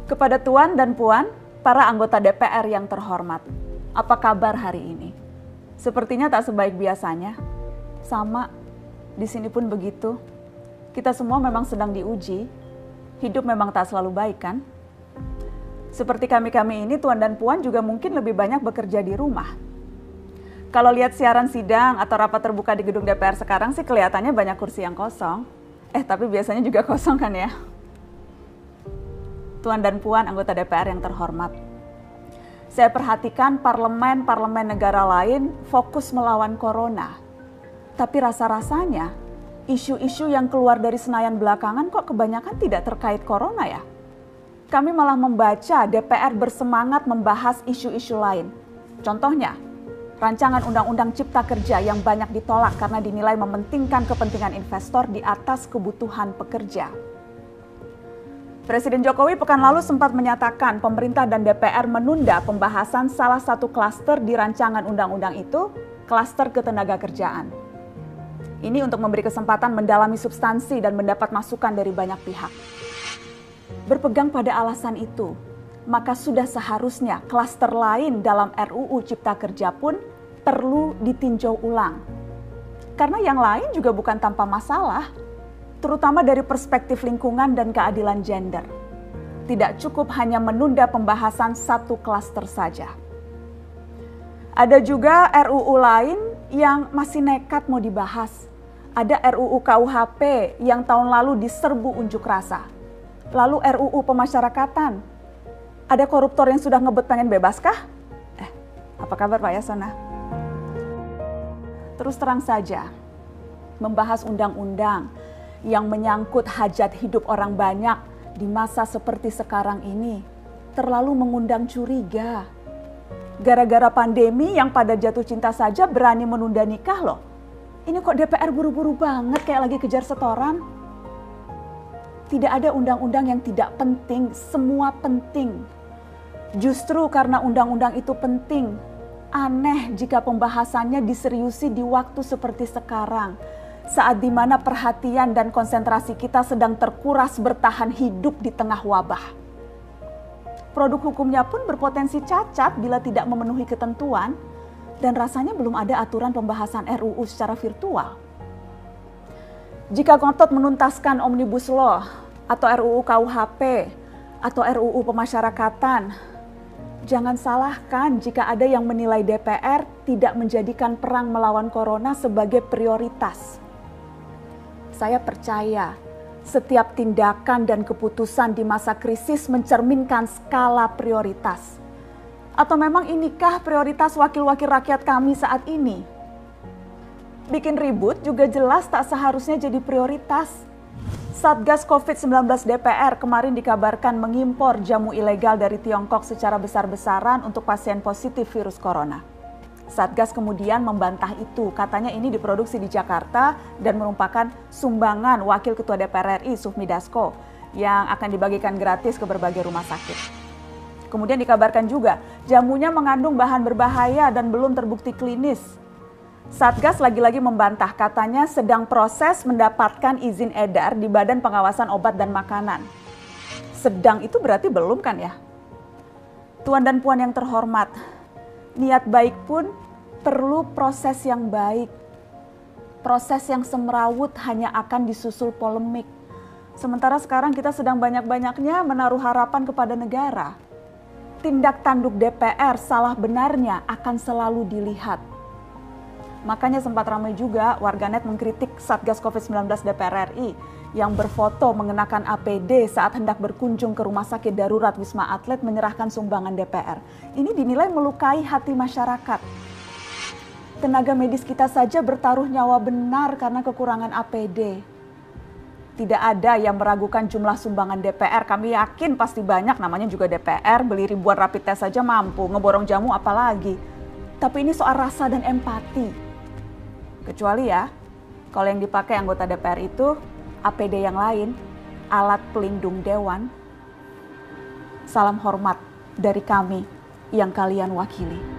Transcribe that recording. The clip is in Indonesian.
Kepada Tuan dan Puan, para anggota DPR yang terhormat, apa kabar hari ini? Sepertinya tak sebaik biasanya. Sama, di sini pun begitu. Kita semua memang sedang diuji. Hidup memang tak selalu baik, kan? Seperti kami-kami ini, Tuan dan Puan juga mungkin lebih banyak bekerja di rumah. Kalau lihat siaran sidang atau rapat terbuka di gedung DPR sekarang sih kelihatannya banyak kursi yang kosong. Tapi biasanya juga kosong kan ya? Tuan dan Puan anggota DPR yang terhormat. Saya perhatikan parlemen-parlemen negara lain fokus melawan corona. Tapi rasa-rasanya isu-isu yang keluar dari Senayan belakangan kok kebanyakan tidak terkait corona ya? Kami malah membaca DPR bersemangat membahas isu-isu lain. Contohnya, rancangan Undang-Undang Cipta Kerja yang banyak ditolak karena dinilai mementingkan kepentingan investor di atas kebutuhan pekerja. Presiden Jokowi pekan lalu sempat menyatakan pemerintah dan DPR menunda pembahasan salah satu klaster di rancangan undang-undang itu, klaster ketenagakerjaan. Ini untuk memberi kesempatan mendalami substansi dan mendapat masukan dari banyak pihak. Berpegang pada alasan itu, maka sudah seharusnya klaster lain dalam RUU Cipta Kerja pun perlu ditinjau ulang. Karena yang lain juga bukan tanpa masalah, terutama dari perspektif lingkungan dan keadilan gender. Tidak cukup hanya menunda pembahasan satu klaster saja. Ada juga RUU lain yang masih nekat mau dibahas. Ada RUU KUHP yang tahun lalu diserbu unjuk rasa. Lalu RUU pemasyarakatan. Ada koruptor yang sudah ngebet pengen bebas kah? Apa kabar Pak Yasona? Terus terang saja, membahas undang-undang yang menyangkut hajat hidup orang banyak di masa seperti sekarang ini terlalu mengundang curiga. Gara-gara pandemi yang pada jatuh cinta saja berani menunda nikah loh. Ini kok DPR buru-buru banget kayak lagi kejar setoran? Tidak ada undang-undang yang tidak penting, semua penting. Justru karena undang-undang itu penting, aneh jika pembahasannya diseriusi di waktu seperti sekarang. Saat dimana perhatian dan konsentrasi kita sedang terkuras bertahan hidup di tengah wabah. Produk hukumnya pun berpotensi cacat bila tidak memenuhi ketentuan dan rasanya belum ada aturan pembahasan RUU secara virtual. Jika ngotot menuntaskan Omnibus Law atau RUU KUHP atau RUU pemasyarakatan, jangan salahkan jika ada yang menilai DPR tidak menjadikan perang melawan corona sebagai prioritas. Saya percaya setiap tindakan dan keputusan di masa krisis mencerminkan skala prioritas. Atau memang inikah prioritas wakil-wakil rakyat kami saat ini? Bikin ribut juga jelas tak seharusnya jadi prioritas. Satgas COVID-19 DPR kemarin dikabarkan mengimpor jamu ilegal dari Tiongkok secara besar-besaran untuk pasien positif virus corona. Satgas kemudian membantah itu, katanya ini diproduksi di Jakarta dan merupakan sumbangan Wakil Ketua DPR RI Sufmi Dasko yang akan dibagikan gratis ke berbagai rumah sakit. Kemudian dikabarkan juga jamunya mengandung bahan berbahaya dan belum terbukti klinis. Satgas lagi-lagi membantah, katanya sedang proses mendapatkan izin edar di Badan Pengawasan Obat dan Makanan. Sedang itu berarti belum kan ya? Tuan dan Puan yang terhormat, niat baik pun perlu proses yang baik. Proses yang semrawut hanya akan disusul polemik. Sementara sekarang kita sedang banyak-banyaknya menaruh harapan kepada negara. Tindak tanduk DPR salah benarnya akan selalu dilihat. Makanya sempat ramai juga warganet mengkritik Satgas COVID-19 DPR RI yang berfoto mengenakan APD saat hendak berkunjung ke rumah sakit darurat Wisma Atlet menyerahkan sumbangan DPR. Ini dinilai melukai hati masyarakat. Tenaga medis kita saja bertaruh nyawa benar karena kekurangan APD. Tidak ada yang meragukan jumlah sumbangan DPR. Kami yakin pasti banyak, namanya juga DPR, beli ribuan rapid test saja mampu, ngeborong jamu apalagi. Tapi ini soal rasa dan empati. Kecuali ya, kalau yang dipakai anggota DPR itu APD yang lain, alat pelindung dewan. Salam hormat dari kami yang kalian wakili.